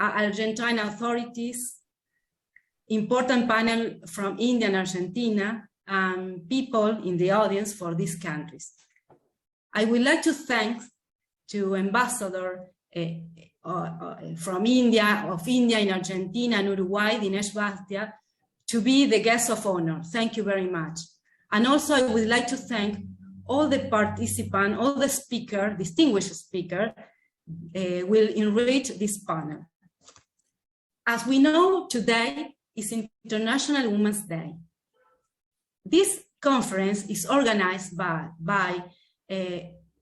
Argentine authorities, important panel from India and Argentina, and people in the audience for these countries. I would like to thank to Ambassador from India, in Argentina and Uruguay, Dinesh Bhatia, to be the guest of honor. Thank you very much. And also I would like to thank all the participants, all the speakers, distinguished speakers, will enrich this panel. As we know, today is International Women's Day. This conference is organized by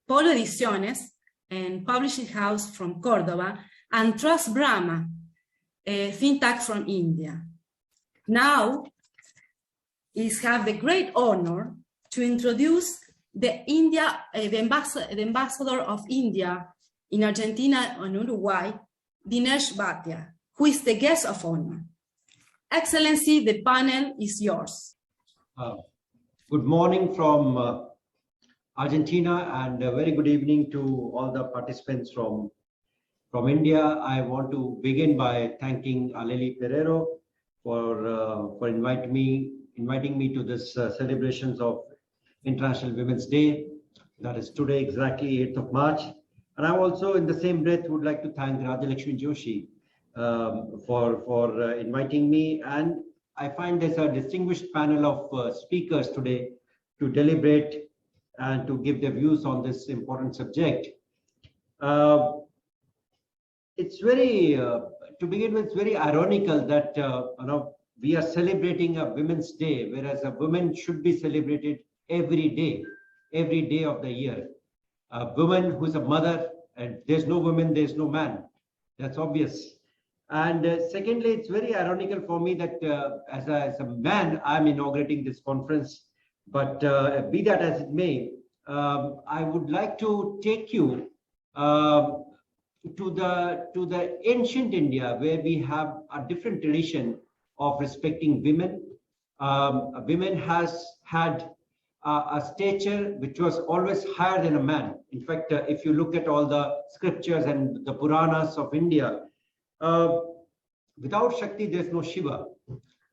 Polo Ediciones and publishing house from Cordoba and Trust Brahma, a think tank from India. Now, is have the great honor to introduce the ambassador of India in Argentina and Uruguay, Dinesh Bhatia, who is the guest of honor. Excellency, the panel is yours. Good morning from Argentina, and a very good evening to all the participants from India. I want to begin by thanking Aleli Pereiro for inviting me to this celebrations of International Women's Day. That is today, exactly 8th of March. And I also, in the same breath, would like to thank Rajalakshmi Joshi for inviting me. And I find there's a distinguished panel of speakers today to deliberate and to give their views on this important subject. It's very, to begin with, it's very ironical that we are celebrating a Women's Day, whereas a woman should be celebrated every day of the year. A woman who's a mother, and there's no woman, there's no man. That's obvious. And secondly, it's very ironical for me that as a man, I'm inaugurating this conference. But be that as it may, I would like to take you to the ancient India, where we have a different tradition of respecting women. Women has had a stature which was always higher than a man. In fact, if you look at all the scriptures and the Puranas of India, without Shakti, there's no Shiva.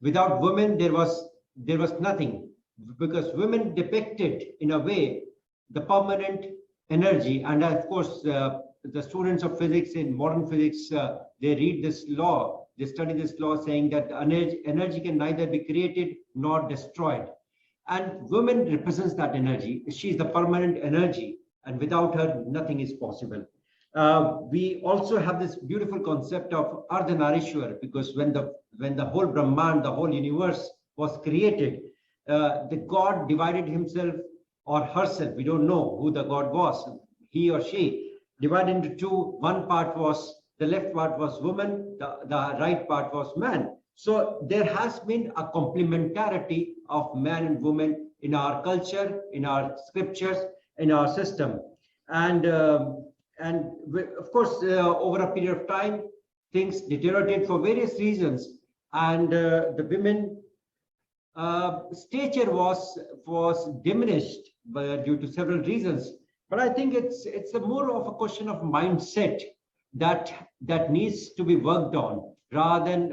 Without women, there was nothing, because women depicted in a way the permanent energy. And of course, the students of physics in modern physics, they read this law, they study this law saying that energy can neither be created nor destroyed. And women represents that energy. She's the permanent energy, and without her, nothing is possible. We also have this beautiful concept of Ardhanarishwar, because when the whole Brahman, the whole universe was created, the God divided himself or herself. We don't know who the God was, he or she, divided into two. One part was, the left part was woman, the right part was man. So there has been a complementarity of man and woman in our culture, in our scriptures, in our system. And of course, over a period of time, things deteriorated for various reasons, and the women stature was diminished due to several reasons. But I think it's a more of a question of mindset that needs to be worked on, rather than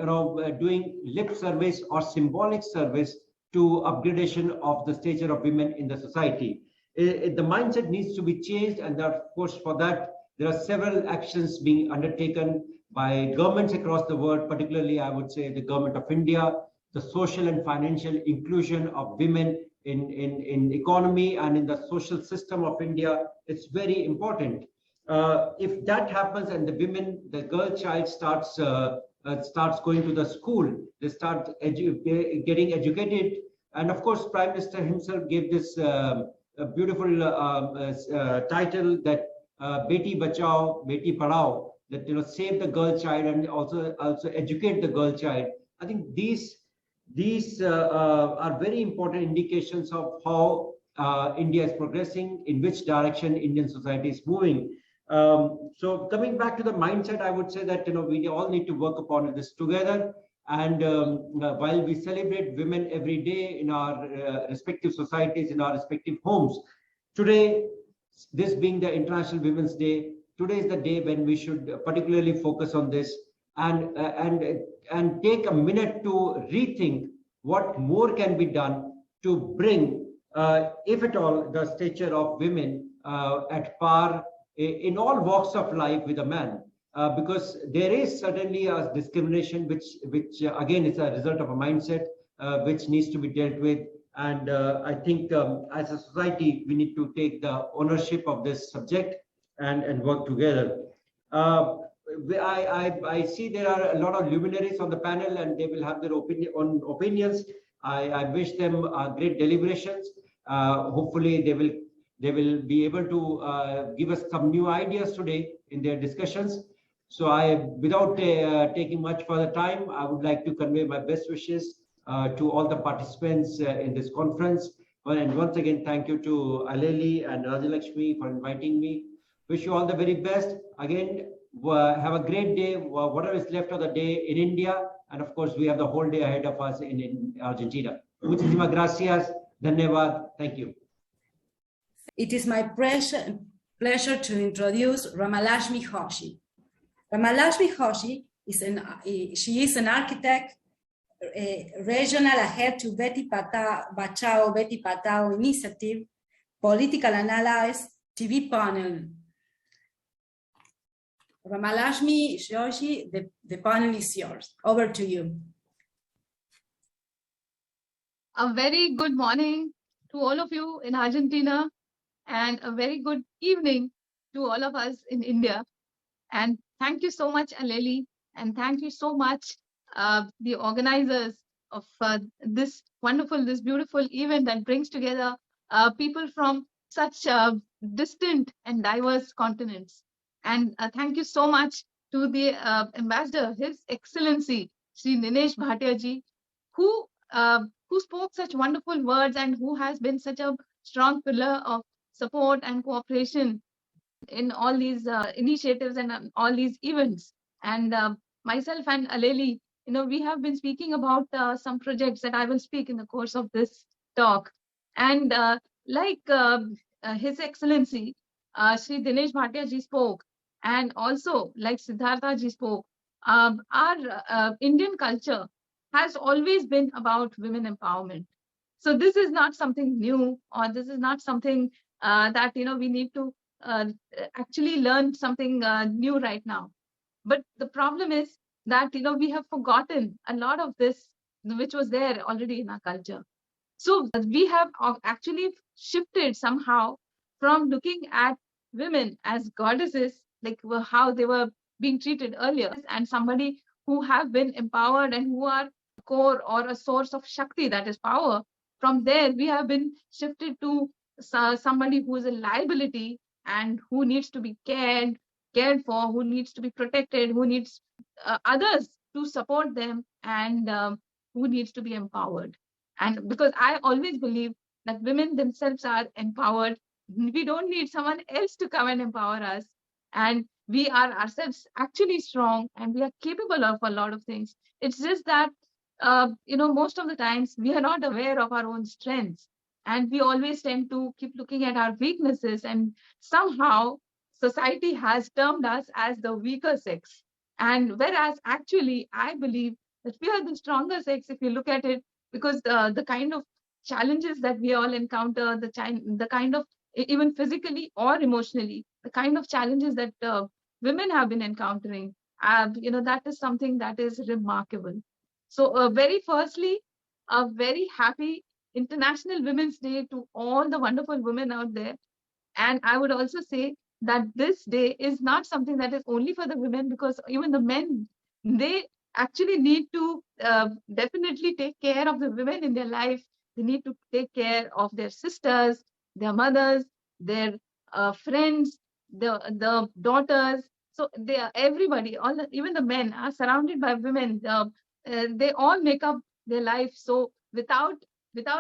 doing lip service or symbolic service to upgradation of the stature of women in the society. The mindset needs to be changed, and of course for that there are several actions being undertaken by governments across the world, particularly I would say the government of India. The social and financial inclusion of women in economy and in the social system of India, it's very important. If that happens and the girl child starts going to the school, they start getting educated, and of course Prime Minister himself gave this beautiful title that Beti Bachao, Beti Padhao, that save the girl child and also educate the girl child. I think these are very important indications of how India is progressing, in which direction Indian society is moving. So coming back to the mindset, I would say that we all need to work upon this together. And while we celebrate women every day in our respective societies, in our respective homes, today, this being the International Women's Day, today is the day when we should particularly focus on this. and take a minute to rethink what more can be done to bring, if at all, the stature of women at par in all walks of life with a man. Because there is certainly a discrimination, which again is a result of a mindset which needs to be dealt with. And I think as a society, we need to take the ownership of this subject and work together. I see there are a lot of luminaries on the panel, and they will have their own opinions. I wish them great deliberations. Hopefully, they will be able to give us some new ideas today in their discussions. So without taking much further time, I would like to convey my best wishes to all the participants in this conference. And once again, thank you to Aleli and Rajalakshmi for inviting me. Wish you all the very best. Again, have a great day, whatever is left of the day in India. And of course, we have the whole day ahead of us in Argentina. Muchísimas gracias. Dhanyavad. Thank you. It is my pleasure to introduce Rajalakshmi Joshi. Rajalakshmi Joshi is an architect, regional head to Beti Bachao initiative, political analyst, TV panel. Rajalakshmi Joshi, the panel is yours. Over to you. A very good morning to all of you in Argentina, and a very good evening to all of us in India. And thank you so much, Aleli, and thank you so much, the organizers of this beautiful event that brings together people from such distant and diverse continents. And thank you so much to the ambassador, His Excellency, Shri Dinesh Bhatia ji, who spoke such wonderful words and who has been such a strong pillar of support and cooperation in all these initiatives and all these events. And myself and Aleli, we have been speaking about some projects that I will speak in the course of this talk. And like His Excellency, Shri Dinesh Bhatia ji spoke, and also like Siddhartha ji spoke, our Indian culture has always been about women empowerment. So this is not something new, or this is not something that we need to actually learn something new right now. But the problem is that we have forgotten a lot of this which was there already in our culture. So we have actually shifted somehow from looking at women as goddesses, like how they were being treated earlier, and somebody who have been empowered and who are core or a source of Shakti, that is power. From there, we have been shifted to somebody who is a liability and who needs to be cared for, who needs to be protected, who needs others to support them, and who needs to be empowered. And because I always believe that women themselves are empowered, we don't need someone else to come and empower us. And we are ourselves actually strong, and we are capable of a lot of things. It's just that most of the times we are not aware of our own strengths, and we always tend to keep looking at our weaknesses, and somehow society has termed us as the weaker sex. And whereas actually I believe that we are the stronger sex if you look at it, because the kind of challenges that we all encounter, the kind of, even physically or emotionally, the kind of challenges that women have been encountering, that is something that is remarkable. So very firstly, a very happy International Women's Day to all the wonderful women out there. And I would also say that this day is not something that is only for the women, because even the men, they actually need to definitely take care of the women in their life. They need to take care of their sisters, their mothers, their friends, the daughters. So they are everybody, even the men are surrounded by women. They all make up their life. So without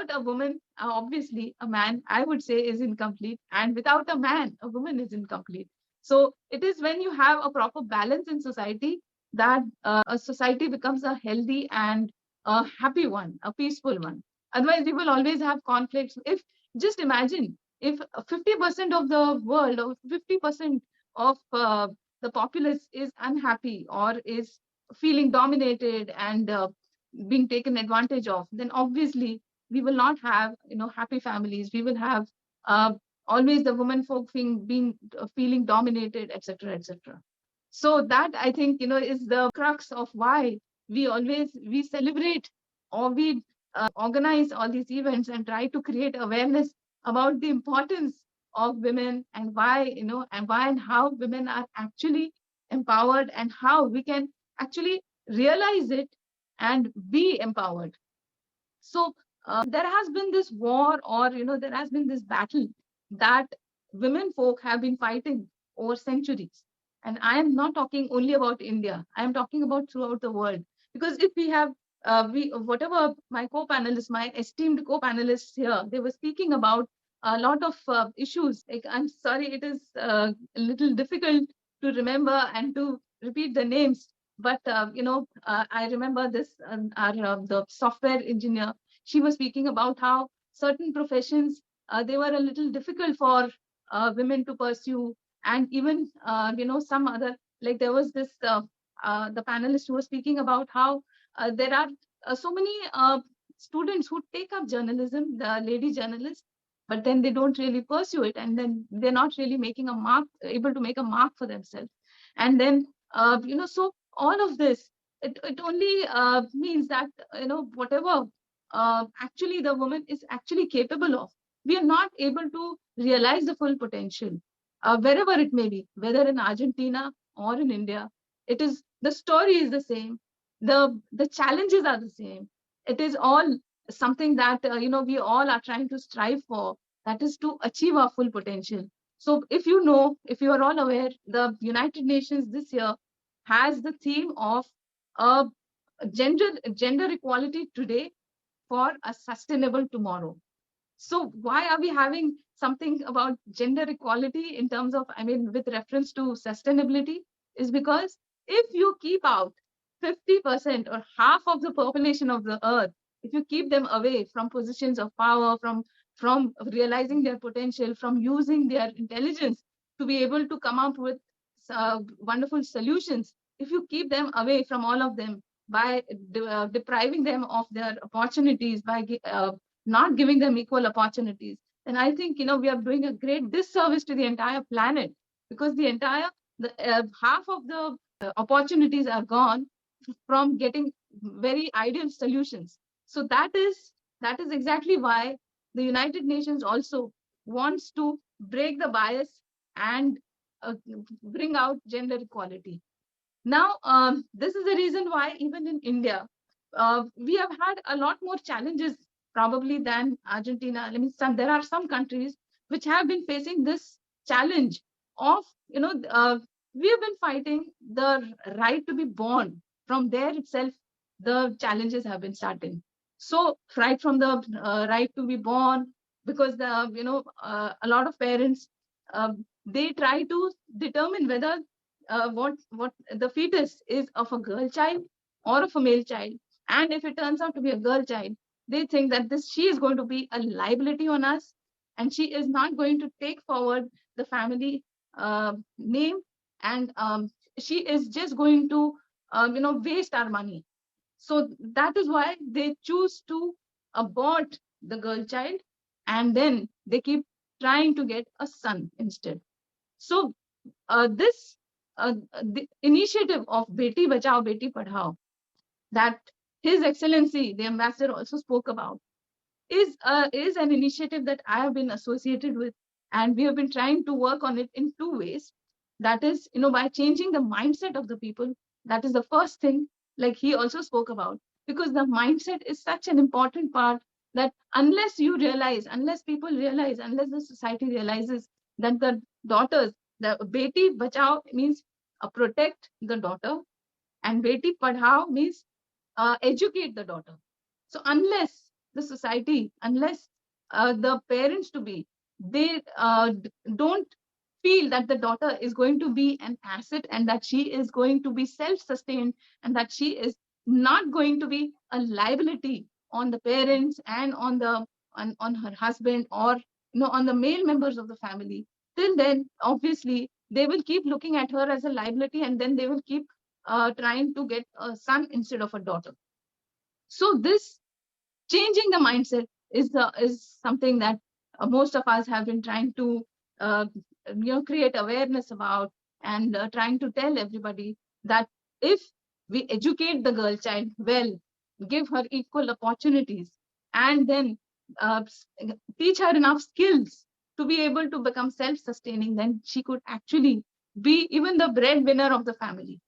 a woman, obviously a man, I would say, is incomplete. And without a man, a woman is incomplete. So it is when you have a proper balance in society that a society becomes a healthy and a happy one, a peaceful one. Otherwise, we will always have conflicts. Just imagine if 50% of the world, or 50% of the populace is unhappy or is feeling dominated and being taken advantage of, then obviously we will not have happy families. We will have always the women folk feeling dominated, etc., etc. So that, I think, is the crux of why we celebrate, or we organize all these events and try to create awareness about the importance of women, and why and how women are actually empowered, and how we can actually realize it and be empowered. So there has been this war, or there has been this battle that women folk have been fighting over centuries. And I am not talking only about India. I am talking about throughout the world. Because if we have whatever my co-panelists, my esteemed co-panelists here, they were speaking about a lot of issues. Like, I'm sorry, it is a little difficult to remember and to repeat the names. But I remember this, the software engineer. She was speaking about how certain professions they were a little difficult for women to pursue, and even some other, like there was this the panelist who was speaking about how there are so many students who take up journalism, the lady journalists, but then they don't really pursue it, and then they're not really able to make a mark for themselves. And then so all of this, it only means that whatever actually the woman is actually capable of, we are not able to realize the full potential wherever it may be, whether in Argentina or in India. The story is the same, the challenges are the same. It is all something that we all are trying to strive for, that is to achieve our full potential. So if you are all aware, the United Nations this year has the theme of gender equality today for a sustainable tomorrow. So why are we having something about gender equality in terms of, with reference to sustainability? Is because if you keep out 50% or half of the population of the earth, if you keep them away from positions of power, from realizing their potential, from using their intelligence to be able to come up with wonderful solutions, if you keep them away from all of them by depriving them of their opportunities, by not giving them equal opportunities, then I think we are doing a great disservice to the entire planet, because the half of the opportunities are gone from getting very ideal solutions. So that is exactly why the United Nations also wants to break the bias and bring out gender equality. Now, this is the reason why even in India, we have had a lot more challenges probably than Argentina. There are some countries which have been facing this challenge of, we have been fighting the right to be born. From there itself, the challenges have been starting. So right from the right to be born, because a lot of parents, they try to determine whether what the fetus is of a girl child or of a male child. And if it turns out to be a girl child, they think that she is going to be a liability on us, and she is not going to take forward the family name, and she is just going to waste our money. So that is why they choose to abort the girl child, and then they keep trying to get a son instead. So the initiative of Beti Bachao, Beti Padhao, that His Excellency, the ambassador, also spoke about, is an initiative that I have been associated with, and we have been trying to work on it in two ways. That is, by changing the mindset of the people. That is the first thing, like he also spoke about, because the mindset is such an important part, that unless people realize, unless the society realizes that the daughters, the Beti Bachao means protect the daughter, and Beti Padhao means educate the daughter. So unless the society, unless the parents to be, they don't feel that the daughter is going to be an asset, and that she is going to be self-sustained, and that she is not going to be a liability on the parents and on her husband, or on the male members of the family, till then obviously they will keep looking at her as a liability, and then they will keep trying to get a son instead of a daughter. So this changing the mindset is something that most of us have been trying to create awareness about, and trying to tell everybody that if we educate the girl child well, give her equal opportunities, and then teach her enough skills to be able to become self-sustaining, then she could actually be even the breadwinner of the family.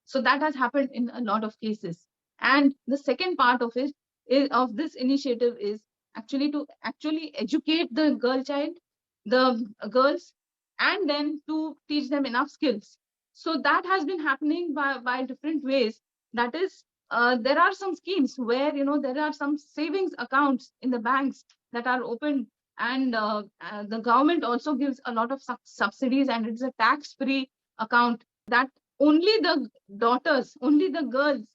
So that has happened in a lot of cases. And the second part of it of this initiative is actually to educate the girl child, the girls, and then to teach them enough skills. So that has been happening by different ways. That is, there are some schemes where there are some savings accounts in the banks that are open, and the government also gives a lot of subsidies, and it's a tax-free account that only the daughters, only the girls,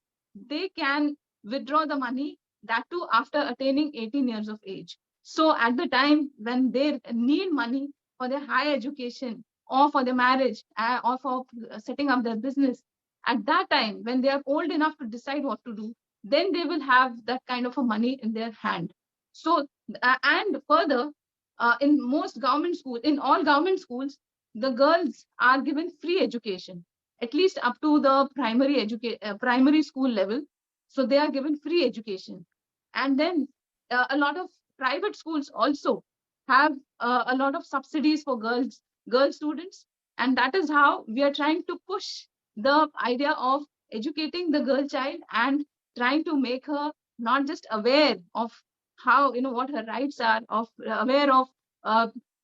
they can withdraw the money, that too after attaining 18 years of age. So at the time when they need money for their higher education, or for their marriage, or for setting up their business, at that time when they are old enough to decide what to do, then they will have that kind of a money in their hand. So and further, in most government schools, in all government schools, the girls are given free education, at least up to the primary school level. So they are given free education. And then a lot of private schools also have a lot of subsidies for girl students. And that is how we are trying to push the idea of educating the girl child, and trying to make her not just aware of how, what her rights are, aware of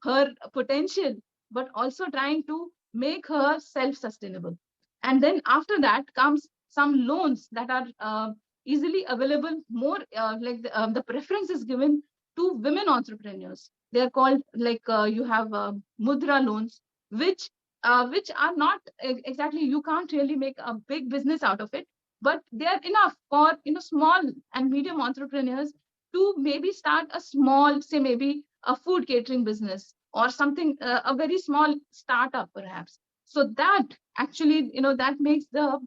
her potential, but also trying to make her self-sustainable. And then after that comes some loans that are easily available. More the preference is given to women entrepreneurs. They are called, you have mudra loans, which are not exactly, you can't really make a big business out of it, but they are enough for small and medium entrepreneurs to maybe start a small, say maybe a food catering business, or something, a very small startup perhaps. So that actually, that makes the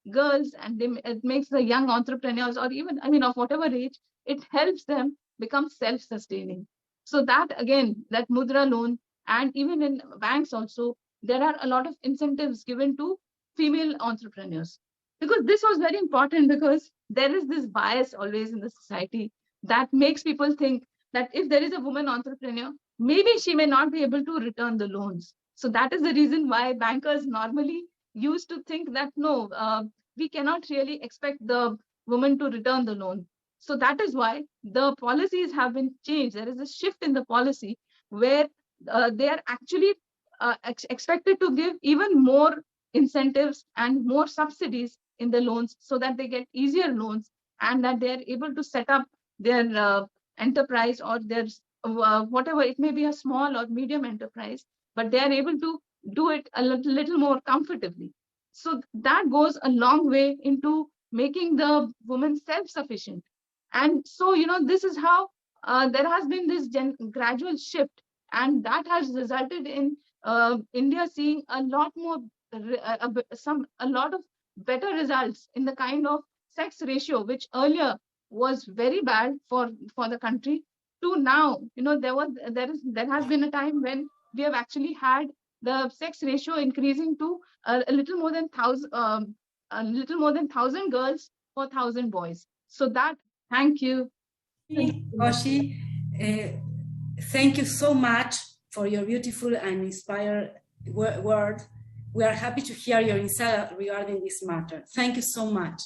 girls, and it makes the young entrepreneurs, or even, of whatever age, it helps them become self-sustaining. So that again, that mudra loan, and even in banks also, there are a lot of incentives given to female entrepreneurs. Because this was very important, because there is this bias always in the society that makes people think that if there is a woman entrepreneur, maybe she may not be able to return the loans. So that is the reason why bankers normally used to think that no, we cannot really expect the woman to return the loan. So that is why the policies have been changed. There is a shift in the policy where they are actually expected to give even more incentives and more subsidies in the loans, so that they get easier loans, and that they are able to set up their enterprise, or their whatever, it may be a small or medium enterprise, but they are able to do it a little more comfortably. So that goes a long way into making the woman self-sufficient. And so, this is how there has been this gradual shift, and that has resulted in India seeing a lot more, a lot of better results in the kind of sex ratio, which earlier was very bad for the country, to now, there has been a time when we have actually had the sex ratio increasing to a little more than 1,000 girls for 1,000 boys. So that, thank you. Joshi, thank you so much for your beautiful and inspired word. We are happy to hear your insight regarding this matter. Thank you so much.